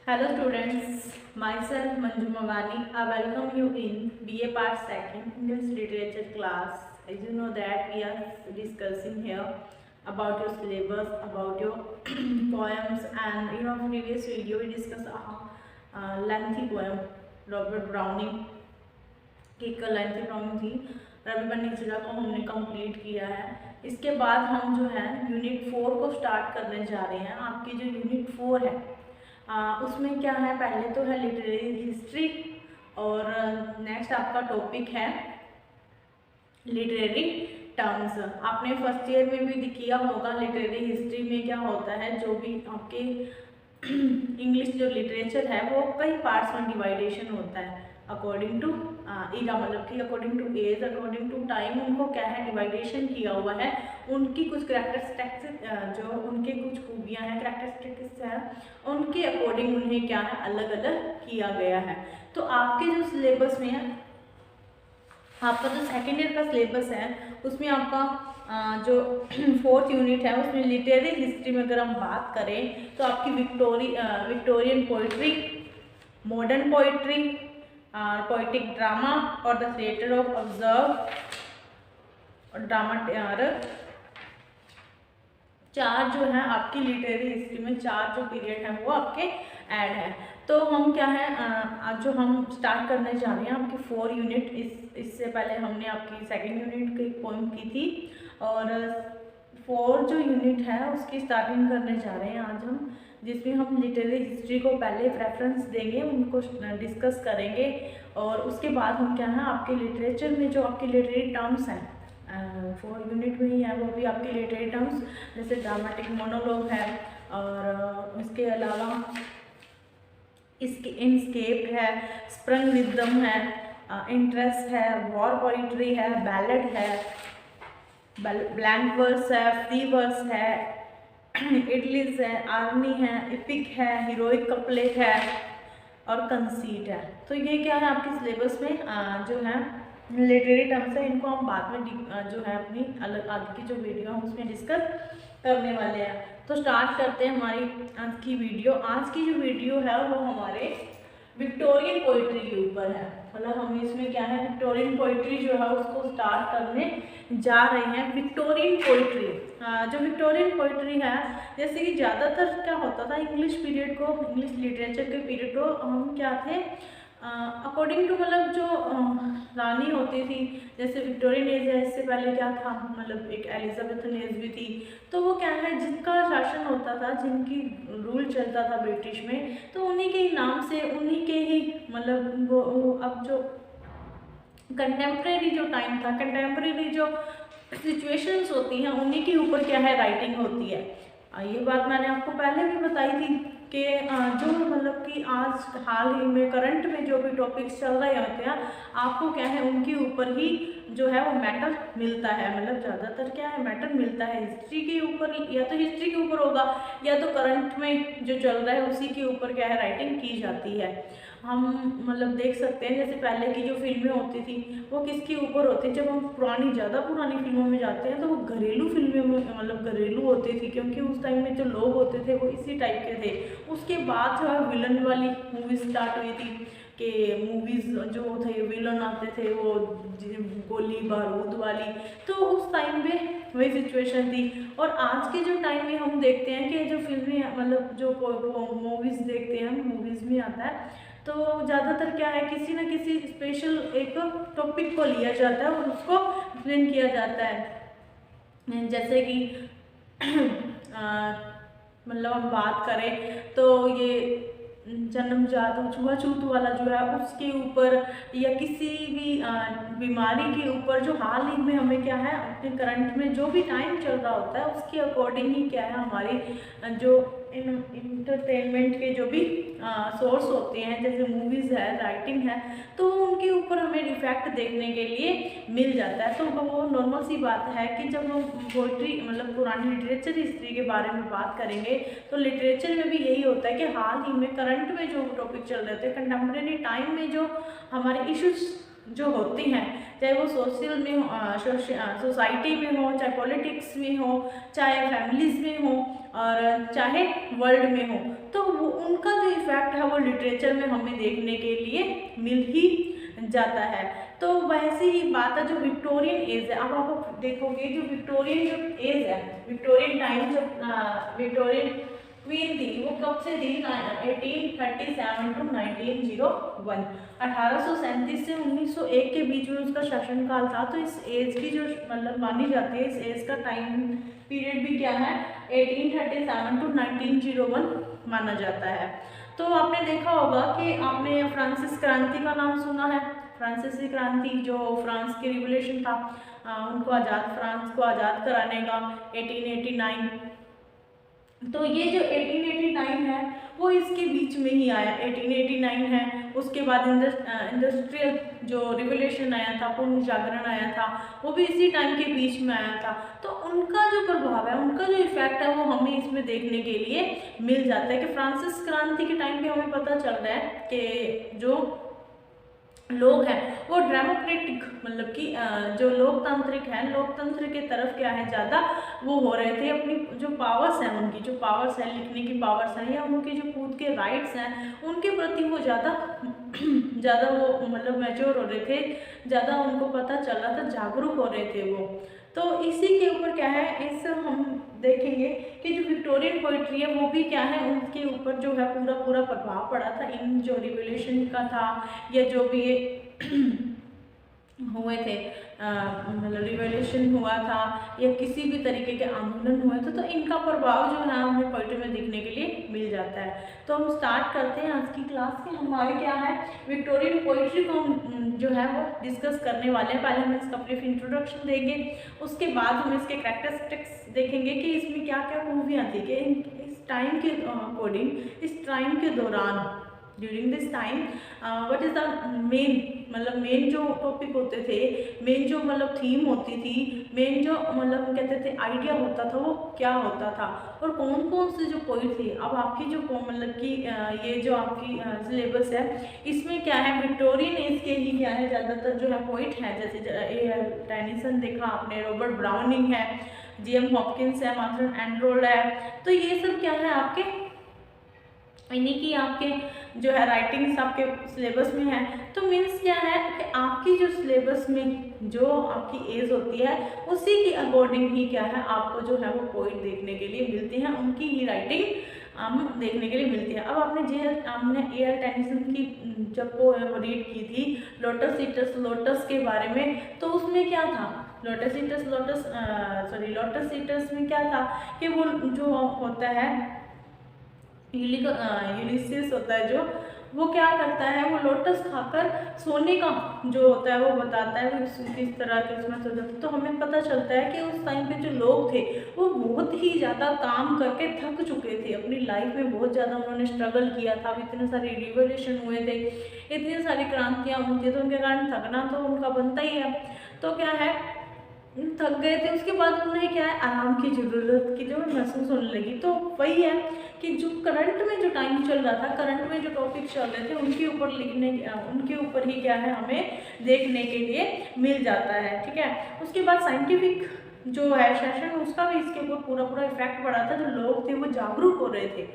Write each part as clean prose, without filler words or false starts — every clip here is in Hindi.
Hello students, myself Manju Mawani. I welcome you in BA Part 2nd English Literature class. As you know that we are discussing here about your syllabus, about your poems, and previous video we discussed lengthy poem Robert Browning की एक लेंथी प्रॉब्लम थी रवि बन्नीचुरा को हमने कंप्लीट किया है। इसके बाद हम जो है यूनिट 4 को स्टार्ट करने जा रहे हैं। आपकी जो यूनिट 4 है उसमें क्या है, पहले तो है लिटरेरी हिस्ट्री और नेक्स्ट आपका टॉपिक है लिटरेरी टर्म्स। आपने फर्स्ट ईयर में भी किया होगा। लिटरेरी हिस्ट्री में क्या होता है, जो भी आपके इंग्लिश जो लिटरेचर है वो कई पार्ट्स में डिवाइडेशन होता है अकॉर्डिंग टू ईरा, मतलब कि according to age, according to time उनको क्या है डिवाइडेशन किया हुआ है। उनकी कुछ करेक्टरिस्टिक्स जो उनके कुछ खूबियाँ हैं, करेक्टरिस्टिक्स हैं, उनके अकॉर्डिंग उन्हें क्या है अलग अलग किया गया है। तो आपके जो सिलेबस में है, आपका जो सेकेंड ईयर का सिलेबस है उसमें आपका जो 4th यूनिट है उसमें लिटरेरी हिस्ट्री में अगर हम बात करें तो आपकी Victorian poetry, modern poetry, poetic drama और द थिएटर ऑफ ऑब्जर्व और ड्रामा, चार जो है आपकी लिटरेरी हिस्ट्री में चार जो पीरियड हैं वो आपके ऐड है। तो हम क्या है आज जो हम स्टार्ट करने जा रहे हैं आपकी 4 यूनिट। इससे पहले हमने आपकी सेकंड यूनिट की पोइम की थी और 4 जो यूनिट है उसकी स्टार्टिंग करने जा रहे हैं आज हम, जिसमें हम लिटरेरी हिस्ट्री को पहले प्रेफरेंस देंगे, उनको डिस्कस करेंगे और उसके बाद हम क्या है आपके लिटरेचर में जो आपके लिटरेरी टर्म्स हैं 4 यूनिट में ही है वो भी आपके लिटरेरी टर्म्स, जैसे ड्रामेटिक मोनोलॉग है और इसके अलावा इसके इनस्केप है, स्प्रंग रिदम है, इंटरेस्ट है, वॉर पोइट्री है, बैलेड है, ब्लैंक वर्स है, फ्री वर्स है, इडलिस है, आर्मी है, इपिक है, हीरोइक कपलेट है और कंसीट है। तो ये क्या है आपके सिलेबस में जो है लिटरेरी टर्म्स है। इनको हम बाद में जो है अपनी अलग आगे की जो वीडियो है उसमें डिस्कस करने वाले हैं। तो स्टार्ट करते हैं हमारी आज की वीडियो। आज की जो वीडियो है वो हमारे विक्टोरियन पोइट्री के ऊपर है, मतलब हम इसमें क्या है विक्टोरियन पोइट्री जो है उसको स्टार्ट करने जा रहे हैं। विक्टोरियन पोइट्री जो विक्टोरियन पोइट्री है, जैसे कि ज़्यादातर क्या होता था इंग्लिश पीरियड को, इंग्लिश लिटरेचर के पीरियड को हम क्या थे अकॉर्डिंग टू मतलब जो रानी होती थी, जैसे विक्टोरियन एज है, इससे पहले क्या था मतलब एक एलिजाबेथन एज भी थी। तो वो क्या है जिनका शासन होता था, जिनकी रूल चलता था ब्रिटिश में, तो उन्हीं के ही नाम से उन्हीं के ही मतलब वो अब जो कंटेम्प्रेरी जो टाइम था, कंटेम्प्रेरी जो सिचुएशंस होती हैं उन्हीं के ऊपर क्या है राइटिंग होती है। ये बात मैंने आपको पहले भी बताई थी कि जो मतलब कि आज हाल ही में करंट में जो भी टॉपिक्स चल रहे होते हैं आपको क्या है उनके ऊपर ही जो है वो मैटर मिलता है, मतलब ज़्यादातर क्या है मैटर मिलता है हिस्ट्री के ऊपर, या तो हिस्ट्री के ऊपर होगा या तो करंट में जो चल रहा है उसी के ऊपर क्या है राइटिंग की जाती है। हम मतलब देख सकते हैं जैसे पहले की जो फिल्में होती थी वो किसके ऊपर होती, जब हम ज़्यादा पुरानी फिल्मों में जाते हैं तो वो घरेलू फिल्में में मतलब घरेलू होती थी, क्योंकि उस टाइम में जो लोग होते थे वो इसी टाइप के थे। उसके बाद जो है विलन वाली मूवी स्टार्ट हुई थी कि मूवीज़ जो थे विलन आते थे वो गोली बारूद वाली, तो उस टाइम पे वही सिचुएशन थी। और आज के जो टाइम में हम देखते हैं कि जो फिल्में मतलब जो मूवीज़ देखते हैं मूवीज़ में आता है तो ज़्यादातर क्या है किसी न किसी स्पेशल एक टॉपिक को लिया जाता है और उसको एक्सप्लेन किया जाता है। जैसे कि मतलब हम बात करें तो ये जन्मजात छुआछूत वाला जो है उसके ऊपर, या किसी भी बीमारी के ऊपर जो हाल ही में हमें क्या है अपने करंट में जो भी टाइम चल रहा होता है उसके अकॉर्डिंग ही क्या है हमारी जो इंटरटेनमेंट के जो भी सोर्स होते हैं जैसे मूवीज़ है, राइटिंग है, तो उनके ऊपर हमें इफेक्ट देखने के लिए मिल जाता है। तो वो नॉर्मल सी बात है कि जब हम पोइट्री मतलब पुरानी लिटरेचर हिस्ट्री के बारे में बात करेंगे तो लिटरेचर में भी यही होता है कि हाल ही में करंट में जो टॉपिक चल रहे थे, कंटेम्प्रेरी टाइम में जो हमारे इश्यूज जो होती हैं, चाहे वो सोशल में हो, सोसाइटी में हो, चाहे पॉलिटिक्स में हो, चाहे फैमिलीज़ में हो, और चाहे वर्ल्ड में हो, तो वो उनका जो इफेक्ट है वो लिटरेचर में हमें देखने के लिए मिल ही जाता है। तो वैसी ही बात है जो विक्टोरियन एज है। अब आप देखोगे जो विक्टोरियन जो एज है, विक्टोरियन टाइम जो विक्टोरियन क्वीन थी वो कब से थी, 1837 टू 1901, 1837 से 1901 के बीच में उसका शासनकाल था। तो इस एज की जो मतलब मानी जाती है, इस एज का टाइम पीरियड भी क्या है, 1837 टू 1901 माना जाता है। तो आपने देखा होगा कि आपने फ्रांसिस क्रांति का नाम सुना है। फ्रांसीसी क्रांति जो फ्रांस की रिवोल्यूशन था, उनको फ्रांस को आज़ाद कराने का 1889। तो ये जो 1889 है वो इसके बीच में ही आया, 1889 है। उसके बाद इंडस्ट्रियल जो रिवोल्यूशन आया था, पूर्ण जागरण आया था, वो भी इसी टाइम के बीच में आया था। तो उनका जो प्रभाव है, उनका जो इफेक्ट है वो हमें इसमें देखने के लिए मिल जाता है कि फ्रांसिस क्रांति के टाइम पे हमें पता चल रहा है कि जो लोग हैं वो डेमोक्रेटिक मतलब कि जो लोकतांत्रिक है, लोकतंत्र के तरफ क्या है ज़्यादा वो हो रहे थे। अपनी जो पावर्स हैं, उनकी जो पावर्स हैं, लिखने की पावर्स हैं या उनके जो खुद के राइट्स हैं, उनके प्रति वो ज़्यादा वो मतलब मैच्योर हो रहे थे, ज़्यादा उनको पता चल रहा था, जागरूक हो रहे थे वो। तो इसी के ऊपर क्या है, इस हम देखेंगे कि जो विक्टोरियन पोइट्री है वो भी क्या है, उनके ऊपर जो है पूरा प्रभाव पड़ा था इन जो रिवोल्यूशन का था या जो भी हुए थे, मतलब रिवोल्यूशन हुआ था या किसी भी तरीके के आंदोलन हुए थे, तो इनका प्रभाव जो है हमें पोइट्री में दिखने के लिए मिल जाता है। तो हम स्टार्ट करते हैं आज की क्लास के। हमारे क्या है, विक्टोरियन पोइट्री को हम जो है वो डिस्कस करने वाले हैं। पहले हम इसका ब्रीफ इंट्रोडक्शन देंगे, उसके बाद हम इसके कैरेक्टरिस्टिक्स देखेंगे कि इसमें क्या क्या खूबियाँ थी कि इस टाइम के अकॉर्डिंग, इस टाइम के दौरान, during this time what is the main जो टॉपिक होते थे, मेन जो मतलब थीम होती थी, मेन जो मतलब कहते थे आइडिया होता था, वो क्या होता था, और कौन कौन से जो पोइट थे। अब आपकी जो मतलब कि ये जो आपकी सिलेबस है, इसमें क्या है, विक्टोरियन एज के ही क्या है ज़्यादातर जो है पोइट हैं, जैसे टेनिसन देखा आपने, रॉबर्ट ब्राउनिंग है, J.M. हॉपकिंस है, मार्टिन एंड्रोल है। तो ये सब क्या है आपके इन्हीं की आपके जो है राइटिंग्स आपके सिलेबस में है। तो मीन्स क्या है कि आपकी जो सिलेबस में जो आपकी एज होती है उसी के अकॉर्डिंग ही क्या है आपको जो है वो पोइट देखने के लिए मिलते हैं, उनकी ही राइटिंग हम देखने के लिए मिलती है। अब आपने A.L. टेनिसन की जब पोएम रीड की थी लोटस ईटर्स लोटस के बारे में, तो उसमें क्या था, लोटस ईटर्स में क्या था कि वो जो होता है यूलिसिस होता है, जो वो क्या करता है, वो लोटस खाकर सोने का जो होता है वो बताता है वो किस तरह के उसमें सो जाता है। तो हमें पता चलता है कि उस टाइम पे जो लोग थे वो बहुत ही ज़्यादा काम करके थक चुके थे, अपनी लाइफ में बहुत ज़्यादा उन्होंने स्ट्रगल किया था। अब इतने सारे रिवोल्यूशन हुए थे, इतनी सारी क्रांतियाँ हुई थी, तो उनके कारण थकना तो उनका बनता ही है। तो क्या है, थक गए थे, उसके बाद उन्हें क्या है आराम की ज़रूरत की जो महसूस होने लगी। तो वही है कि जो करंट में जो टाइम चल रहा था, करंट में जो टॉपिक चल रहे थे उनके ऊपर उनके ऊपर ही क्या है हमें देखने के लिए मिल जाता है। ठीक है, उसके बाद साइंटिफिक जो है सेशन, उसका भी इसके ऊपर पूरा इफेक्ट पड़ा था। जो लोग थे वो जागरूक हो रहे थे,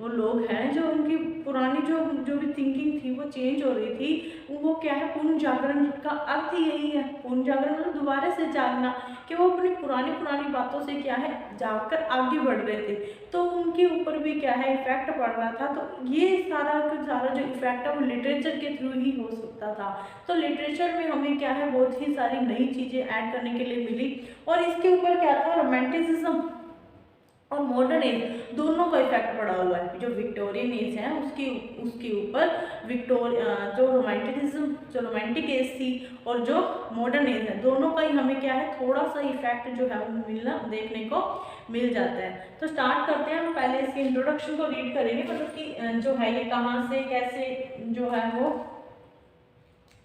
वो लोग हैं जो उनकी पुरानी जो भी थिंकिंग थी वो चेंज हो रही थी। वो क्या है, पूर्ण जागरण का अर्थ ही यही है, पूर्ण जागरण मतलब दोबारा से जागना, कि वो अपनी पुरानी बातों से क्या है जागकर आगे बढ़ रहे थे। तो उनके ऊपर भी क्या है इफेक्ट पड़ रहा था। तो ये सारा जो इफेक्ट है वो लिटरेचर के थ्रू ही हो सकता था। तो लिटरेचर में हमें क्या है बहुत ही सारी नई चीज़ें ऐड करने के लिए मिली। और इसके ऊपर क्या था, रोमांटिसिज्म और मॉडर्न एज दोनों का इफेक्ट पड़ा हुआ है। जो विक्टोरियन एज है उसके ऊपर जो रोमांटिक एज थी और जो मॉडर्न एज है, दोनों का ही हमें क्या है थोड़ा सा इफेक्ट जो है वो देखने को मिल जाता है। तो स्टार्ट करते हैं। हम पहले इसके इंट्रोडक्शन को रीड करेंगे, मतलब कि जो है ये कहाँ से कैसे जो है वो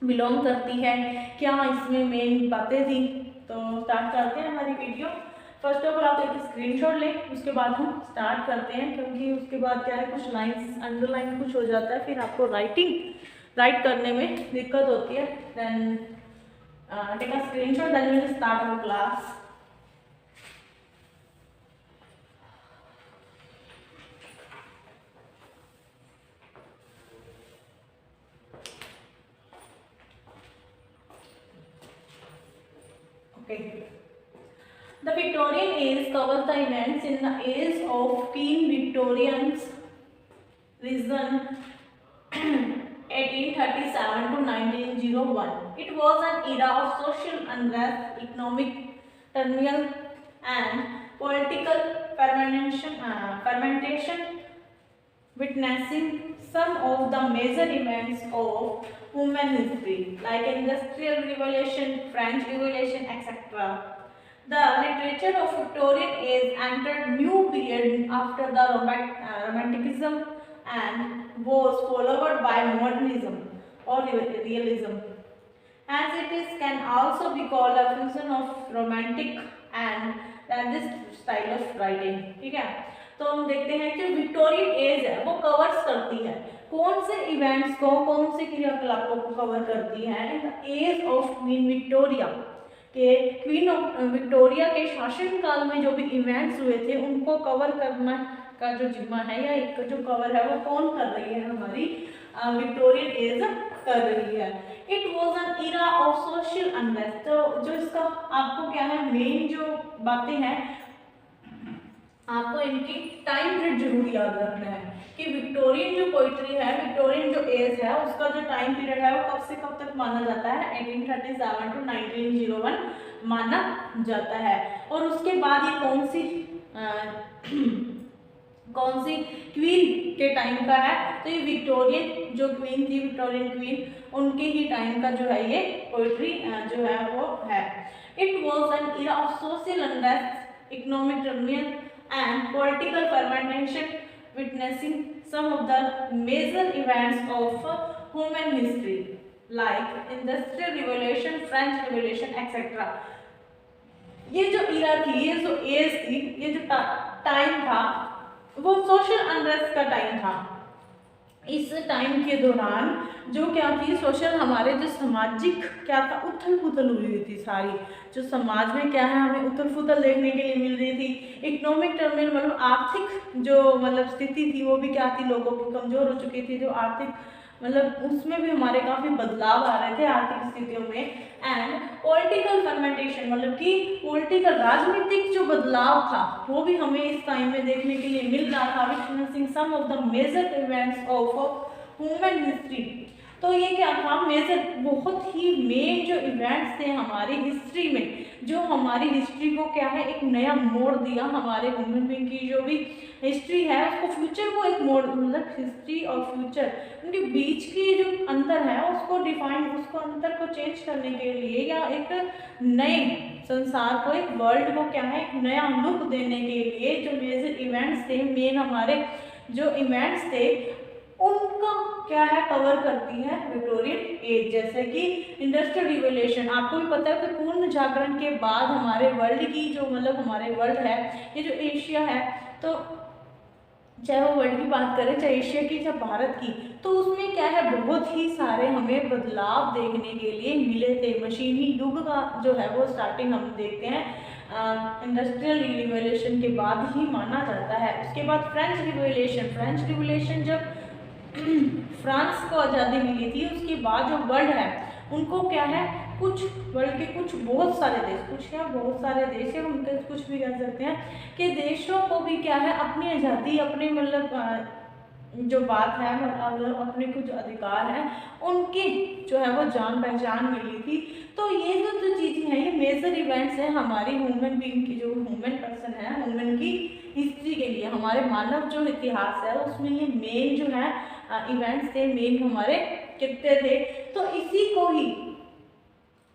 बिलोंग करती है, क्या इसमें मेन बातें थी। तो स्टार्ट करते हैं हमारी वीडियो। फर्स्ट ऑफ ऑल आप एक स्क्रीनशॉट लें, उसके बाद हम स्टार्ट करते हैं, क्योंकि उसके बाद क्या है कुछ लाइंस अंडरलाइन कुछ हो जाता है, फिर आपको राइट करने में दिक्कत होती है। Then take a screenshot, then we will start our class. Okay. The Victorian age covers the events in the age of Queen Victoria's reign 1837 to 1901. It was an era of social unrest, economic turmoil, and political fermentation, witnessing some of the major events of human history, like Industrial Revolution, French Revolution, etc. The literature of Victorian age entered new period after the Romanticism and was followed by modernism or realism, as it is can also be called a fusion of romantic and realist style of writing. ठीक है, तो हम देखते हैं कि विक्टोरियन एज है वो कवर्स करती है कौन से इवेंट्स को, कौन से क्रियाकलापों को कवर करती है in the age of Queen Victoria, के क्वीन विक्टोरिया के शासन काल में जो भी इवेंट्स हुए थे उनको कवर करना का जो जिम्मा है या एक जो कवर है वो कौन कर रही है, हमारी विक्टोरियन एज कर रही है। It was an era of social unrest. तो जो इसका आपको क्या है मेन जो बातें हैं आपको इनकी टाइम पीरियड जरूर याद रखना है कि विक्टोरियन जो पोइट्री है, विक्टोरियन जो एज है उसका जो टाइम पीरियड है वो कब से कब तक माना जाता है, 1837 टू 1901 माना जाता है। और उसके बाद ये कौन सी क्वीन के टाइम का है, तो ये विक्टोरियन जो क्वीन थी, विक्टोरियन क्वीन, उनके ही टाइम का जो है ये पोइट्री जो है वो है। It was an era of social unrest, economic turmoil and political fermentation, witnessing some of the major events of human history like Industrial Revolution, French Revolution, etc. ये जो इरा थी, ये जो एज थी, ये जो टाइम था वो सोशल अनरेस्ट का टाइम था। इस टाइम के दौरान जो क्या थी सोशल, हमारे जो सामाजिक क्या था उथल पुथल हुई थी, सारी जो समाज में क्या है हमें उथल पुथल देखने के लिए मिल रही थी। इकोनॉमिक टर्मोइल मतलब आर्थिक जो मतलब स्थिति थी वो भी क्या थी, लोगों की कमजोर हो चुकी थी, जो आर्थिक मतलब उसमें भी हमारे काफ़ी बदलाव आ रहे थे आर्थिक स्थितियों में। एंड पॉलिटिकल फर्मेंटेशन मतलब कि पॉलिटिकल राजनीतिक जो बदलाव था वो भी हमें इस टाइम में देखने के लिए मिल रहा था। Witnessing some of the major events of human history. तो ये क्या था, मेजर बहुत ही मेन जो इवेंट्स थे हमारी हिस्ट्री में, जो हमारी हिस्ट्री को क्या है एक नया मोड़ दिया, हमारे ह्यूमन बीइंग की जो भी हिस्ट्री है उसको फ्यूचर को एक मोड़, मतलब हिस्ट्री और फ्यूचर उनके बीच की जो अंतर है उसको डिफाइन, उसको अंतर को चेंज करने के लिए या एक नए संसार को, एक वर्ल्ड को क्या है एक नया लुक देने के लिए जो मेजर इवेंट्स थे, मेन हमारे जो इवेंट्स थे उनका क्या है कवर करती है विक्टोरियन एज। जैसे कि इंडस्ट्रियल रिवोल्यूशन, आपको भी पता है कि पूर्ण जागरण के बाद हमारे वर्ल्ड की जो मतलब हमारे वर्ल्ड है, ये जो एशिया है, तो चाहे वो वर्ल्ड की बात करें, चाहे एशिया की, चाहे भारत की, तो उसमें क्या है बहुत ही सारे हमें बदलाव देखने के लिए मिले थे। मशीनी युग का जो है वो स्टार्टिंग हम देखते हैं इंडस्ट्रियल रिवोल्यूशन के बाद ही माना जाता है। उसके बाद फ्रेंच रिवोल्यूशन जब फ्रांस को आज़ादी मिली थी उसके बाद जो वर्ल्ड है उनको क्या है कुछ वर्ल्ड के कुछ बहुत सारे देश, कुछ क्या बहुत सारे देश है, उनके कुछ भी कह सकते हैं कि देशों को भी क्या है अपनी आज़ादी, अपने मतलब जो बात है मतलब अपने कुछ अधिकार हैं उनकी जो है वो जान पहचान मिली थी। तो ये जो चीज़ें हैं ये मेजर इवेंट्स हैं हमारी ह्यूमन बीइंग की, जो ह्यूमन पर्सन है ह्यूमन की हिस्ट्री के लिए, हमारे मानव जो इतिहास है उसमें ये मेन जो है इवेंट्स थे, मेन हमारे कितने थे। तो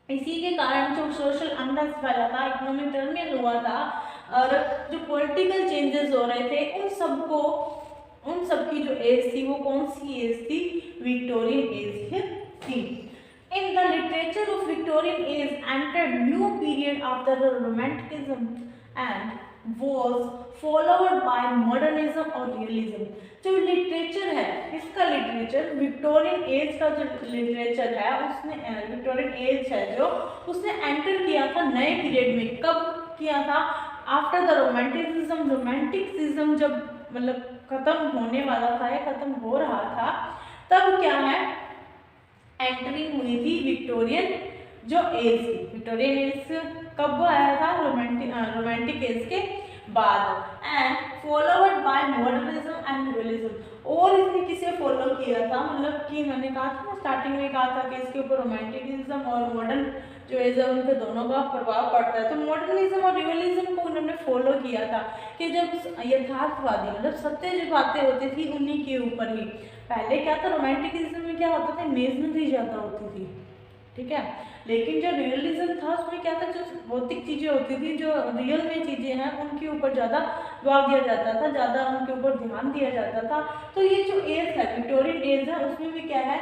इसी के कारण जो सोशल अनरेस्ट फैला था, इकोनॉमिक टर्मोइल हुआ था और जो पॉलिटिकल चेंजेस हो रहे थे उन सब की जो एज थी वो कौन सी एज थी, विक्टोरियन एज थी। In the literature of Victorian age entered new period after the romanticism and was followed by modernism और realism। जो लिटरेचर है इसका लिटरेचर विक्टोरियन एज का जो लिटरेचर है उसने विक्टोरियन एज है जो उसने एंटर किया था नए पीरियड में। कब किया था, आफ्टर द रोमांटिसिज्म जब मतलब खत्म होने वाला था या खत्म हो रहा था, तब क्या है एंटरिंग हुई थी विक्टोरियन जो एज थी। विक्टोरियन एज कब आया था? रोमांटिक एज के बाद। And followed by modernism and realism, और इसने किसे फॉलो किया था? मतलब कि मैंने कहा था ना, स्टार्टिंग में कहा था कि इसके ऊपर रोमांटिकिज्म और मॉडर्न जो एज है उनके दोनों का प्रभाव पड़ता है। तो मॉडर्निज्म और रियलिज्म को उन्होंने फॉलो किया था कि जब यथार्थवादी मतलब सत्य जो बातें होती थी उन्हीं के ऊपर ही। पहले क्या था, रोमांटिकिज्म में क्या होता था, इमेजिनरी ज़्यादा होती थी, ठीक है। लेकिन जो रियलिज्म था उसमें क्या था, जो भौतिक चीज़ें होती थी, जो रियल में चीज़ें हैं उनके ऊपर ज़्यादा दबाव दिया जाता था, ज़्यादा उनके ऊपर ध्यान दिया जाता था। तो ये जो एज है, विक्टोरियन एज है, उसमें भी क्या है,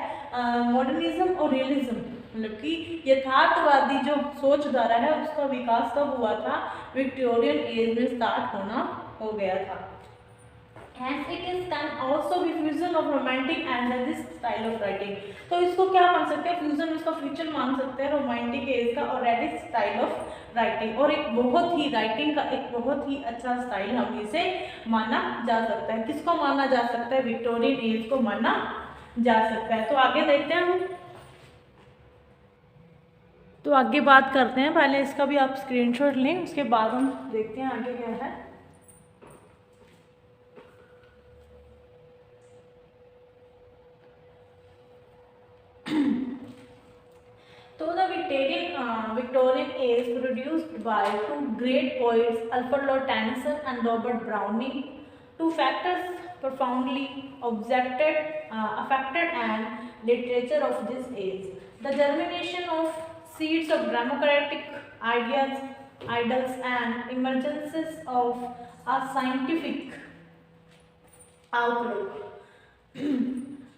मॉडर्निज्म और रियलिज्म मतलब कि यथार्थवादी जो सोचधारा है उसका विकास कब हुआ था? विक्टोरियन एज में स्टार्ट हो गया था। Hence it is can also be fusion of romantic and this style of writing। तो इसको क्या मान सकते हैं? फ्यूजन, इसका फ्यूचर मान सकते हैं रोमांटिक एज का और रेडिश स्टाइल ऑफ राइटिंग, और एक बहुत ही राइटिंग का एक बहुत ही अच्छा स्टाइल हम इसे माना जा सकता है। किसको माना जा सकता है? विक्टोरियन एज को माना जा सकता है। तो आगे देखते हैं हम, तो आगे बात करते हैं। पहले इसका भी आप स्क्रीनशॉट लें, उसके बाद हम देखते हैं आगे क्या है। तो the Victorian age produced by two great poets, Alfred Lord Tennyson and Robert Browning, two factors profoundly affected and literature of this age: the germination of seeds of democratic ideals and emergences of a scientific outlook.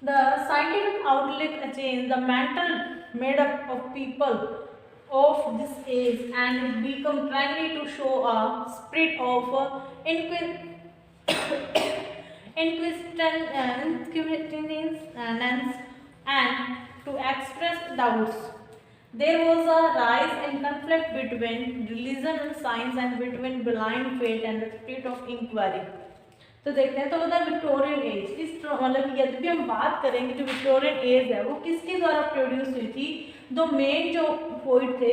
The scientific outlook changed the mental made up of people of this age, and it became trendy to show a spirit of inquisitiveness and to express doubts. There was a rise in conflict between religion and science and between blind faith and the spirit of inquiry। तो देखते हैं, तो उधर विक्टोरियन एज, इस मतलब यदि भी हम बात करेंगे जो विक्टोरियन एज है वो किसके द्वारा प्रोड्यूस हुई थी? दो मेन जो पोइट थे,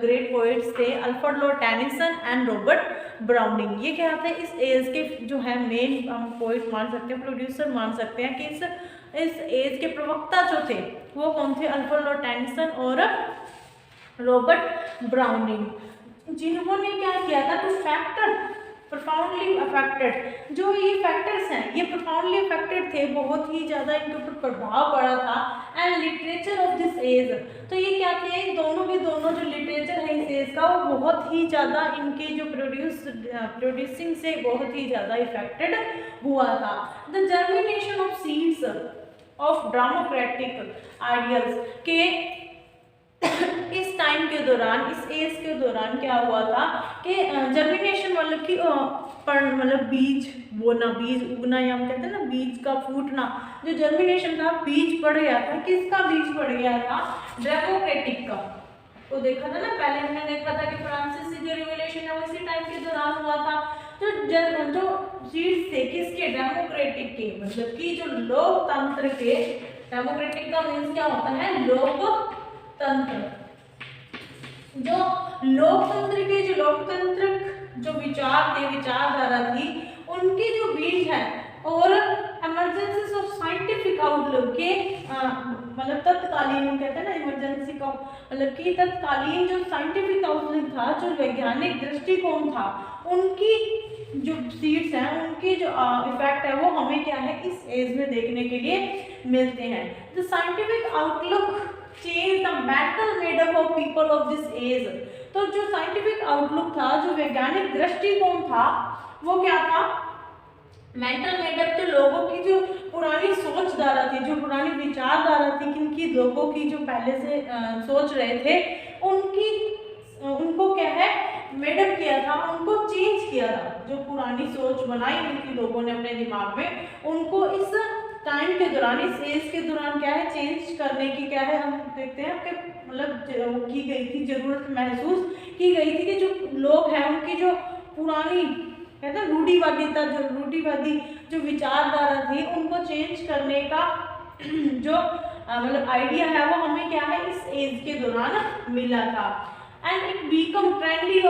ग्रेट पोइट्स थे, Alfred Lord Tennyson and Robert browning. ये क्या थे? इस एज के जो है मेन हम पोइट मान सकते हैं, प्रोड्यूसर मान सकते हैं कि इस एज के प्रवक्ता जो थे वो कौन थे? अल्फ्रेड लॉर्ड टेनिसन और रॉबर्ट ब्राउनिंग, जिन्होंने क्या किया था? टू फैक्टर प्रोफाउंडली अफेक्टेड, जो ये फैक्टर्स हैं ये प्रोफाउंडली अफेक्टेड थे, बहुत ही ज़्यादा इनके ऊपर प्रभाव पड़ा था। And literature of this age, तो ये क्या थे? दोनों जो लिटरेचर है इस एज का वो बहुत ही ज़्यादा इनके जो प्रोड्यूसिंग से बहुत ही ज़्यादा इफेक्टेड हुआ था। The germination of seeds of democratic ideals के इस टाइम के दौरान, इस एज के दौरान क्या हुआ था कि जर्मिनेशन मतलब कि मतलब बीज बोना, बीज उगना, या हम कहते हैं ना बीज का फूटना, जो जर्मिनेशन था बीज पड़ गया था। किसका बीज पड़ गया था? डेमोक्रेटिक का। तो देखा था ना पहले हमने देखा था कि फ्रांसिस से जो रिवोल्यूशन है वो इसी टाइम के दौरान हुआ था। जो सीड्स थे किसके? डेमोक्रेटिक के, मतलब कि जो लोकतंत्र के, डेमोक्रेटिक का मीन्स क्या होता है? लोकतंत्र। जो लोकतंत्र के जो विचार थे, विचारधारा थी, उनके जो बीज है और इमरजेंसीज ऑफ साइंटिफिक आउटलुक के मतलब तत्कालीन, कहते हैं ना इमरजेंसी का मतलब कि तत्कालीन जो साइंटिफिक आउटलुक था, जो वैज्ञानिक दृष्टिकोण था, उनकी जो सीड्स हैं उनके जो इफेक्ट है वो हमें क्या है इस एज में देखने के लिए मिलते हैं। The scientific outlook change the mental made up of people of this age. तो जो साइंटिफिक आउटलुक था, जो वैज्ञानिक दृष्टिकोण था, वो क्या था? मेंटल मेडअप, तो लोगों की जो पुरानी सोचधारा थी, जो पुरानी विचारधारा थी, किनकी लोगों की जो पहले से सोच रहे थे, उनको क्या है मेडअप किया था, उनको चेंज किया था। जो पुरानी सोच बनाई हुई थी लोगों ने अपने दिमाग में, उनको इस टाइम के दौरान, इस एज के दौरान क्या है चेंज करने की क्या है हम देखते हैं कि मतलब की गई थी, जरूरत महसूस की गई थी कि जो लोग हैं उनकी जो पुरानी कहते हैं रूढ़िवादी जो विचारधारा थी उनको चेंज करने का जो मतलब आइडिया है वो हमें क्या है इस एज के दौरान मिला था। and it become trendy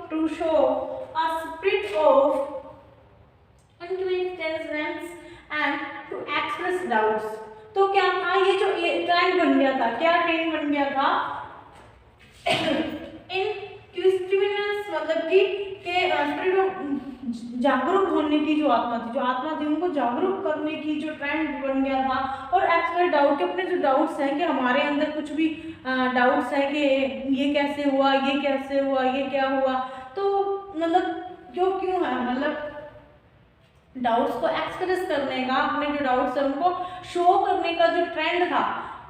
to show a spirit of intelligence and to express doubts। तो क्या था ये जो ट्रेंड बन गया था, क्या ट्रेंड बन गया था, इनक्विजिटिवनेस मतलब कि स्पिरिट ऑफ जागरूक होने की जो आत्मा थी उनको जागरूक करने की जो ट्रेंड बन गया था, और एक्सप्रेस डाउट के अपने जो डाउट्स हैं कि हमारे अंदर कुछ भी डाउट्स हैं कि ये कैसे हुआ, ये कैसे हुआ, ये क्या हुआ, तो मतलब जो क्यों है, मतलब डाउट्स को एक्सप्रेस करने का, अपने जो डाउट्स है उनको शो करने का जो ट्रेंड था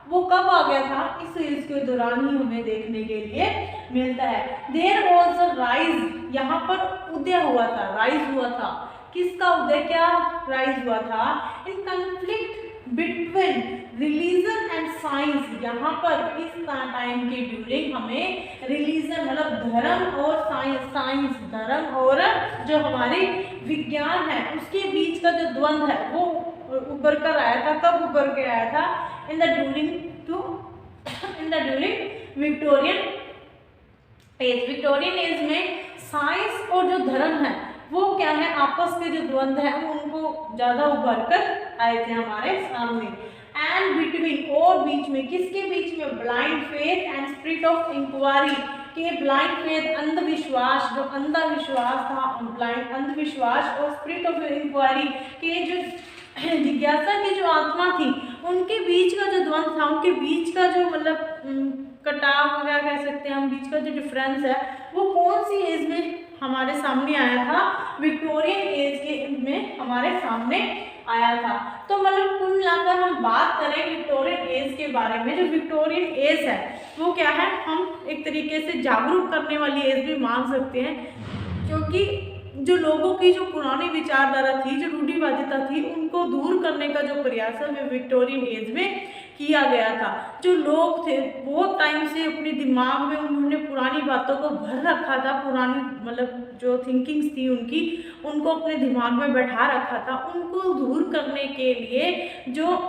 वो कब आ गया था, इस सीरीज के दौरान ही हमें देखने के लिए मिलता है। देयर वॉज अ राइज, यहाँ पर उदय हुआ था, राइज हुआ था, किसका उदय, क्या राइज हुआ था, in conflict between religion and science. यहाँ पर इस टाइम के ड्यूरिंग हमें रिलीजन मतलब धर्म और साइंस धर्म और जो हमारे विज्ञान है उसके बीच का जो द्वंद्व है वो उभर कर आया था। कब उभर के आया था, in the during Victorian age. Victorian age में साइंस और जो धर्म है वो क्या है, आपस के जो द्वंद्व है वो उनको ज्यादा उभर कर आए थे हमारे सामने। एंड बिटवीन, और बीच में, किसके बीच में, blind faith and spirit of inquiry के ब्लाइंड फेथ अंधविश्वास, जो अंधविश्वास था, ब्लाइंड अंधविश्वास और स्पिरिट ऑफ इंक्वायरी के जो जिज्ञासा की जो आत्मा थी उनके बीच का जो द्वंद्व था, उनके बीच का जो मतलब कटाव वगैरह कह सकते हैं हम, बीच का जो डिफरेंस है वो कौन सी एज में हमारे सामने आया था, विक्टोरियन एज के में हमारे सामने आया था। तो मतलब कुल मिलाकर हम बात करें विक्टोरियन एज के बारे में, जो विक्टोरियन एज है वो क्या है, हम एक तरीके से जागरूक करने वाली एज भी मान सकते हैं, क्योंकि जो लोगों की जो पुरानी विचारधारा थी, जो रूढ़िवादिता थी, उनको दूर करने का जो प्रयास है वो विक्टोरियन एज में किया गया था। जो लोग थे बहुत टाइम से अपने दिमाग में उन्होंने पुरानी बातों को भर रखा था, पुरानी मतलब जो थिंकिंग्स थी उनकी, उनको अपने दिमाग में बैठा रखा था, उनको दूर करने के लिए जो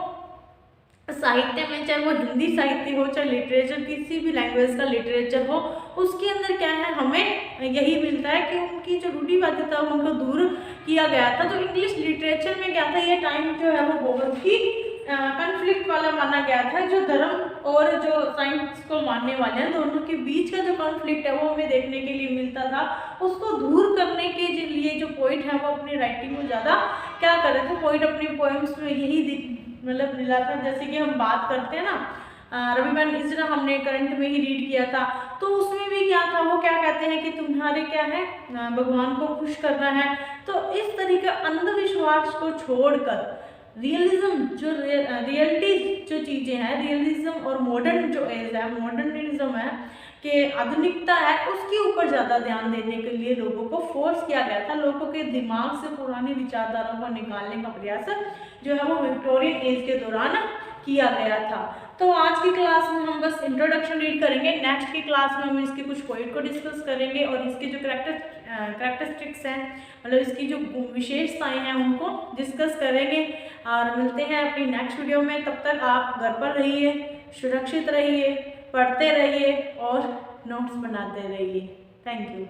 साहित्य में, चाहे वो हिंदी साहित्य हो चाहे लिटरेचर, किसी भी लैंग्वेज का लिटरेचर हो, उसके अंदर क्या है हमें यही मिलता है कि उनकी जो रूढ़िवादिता उनको दूर किया गया था। तो इंग्लिश लिटरेचर में क्या था, ये टाइम जो है वो बहुत ही कॉन्फ्लिक्ट वाला माना गया था। जो धर्म और जो साइंस को मानने वाले हैं दोनों के बीच का जो कॉन्फ्लिक्ट है वो हमें देखने के लिए मिलता था। उसको दूर करने के लिए जो पोइट है वो अपनी राइटिंग में ज़्यादा क्या कर रहे थे, पोइट अपनी पोएम्स में यही मतलब मिला था। जैसे कि हम बात करते हैं ना, रविमान इजरा हमने करंट में ही रीड किया था, तो उसमें भी क्या था, वो क्या कहते हैं कि तुम्हारे क्या है, भगवान को खुश करना है। तो इस तरीके अंधविश्वास को छोड़कर रियलिज्म, जो रियलिटी जो चीज़ें हैं, रियलिज्म और मॉडर्न जो एज है, मॉडर्निज्म है कि आधुनिकता है, उसके ऊपर ज़्यादा ध्यान देने के लिए लोगों को फोर्स किया गया था। लोगों के दिमाग से पुरानी विचारधाराओं को निकालने का प्रयास जो है वो विक्टोरियन एज के दौरान किया गया था। तो आज की क्लास में हम बस इंट्रोडक्शन रीड करेंगे। नेक्स्ट की क्लास में हम इसके कुछ पॉइंट को डिस्कस करेंगे और इसके जो कैरेक्टरिस्टिक्स हैं, मतलब इसकी जो विशेषताएं हैं उनको डिस्कस करेंगे और मिलते हैं अपनी नेक्स्ट वीडियो में। तब तक आप घर पर रहिए, सुरक्षित रहिए, पढ़ते रहिए और नोट्स बनाते रहिए। Thank you.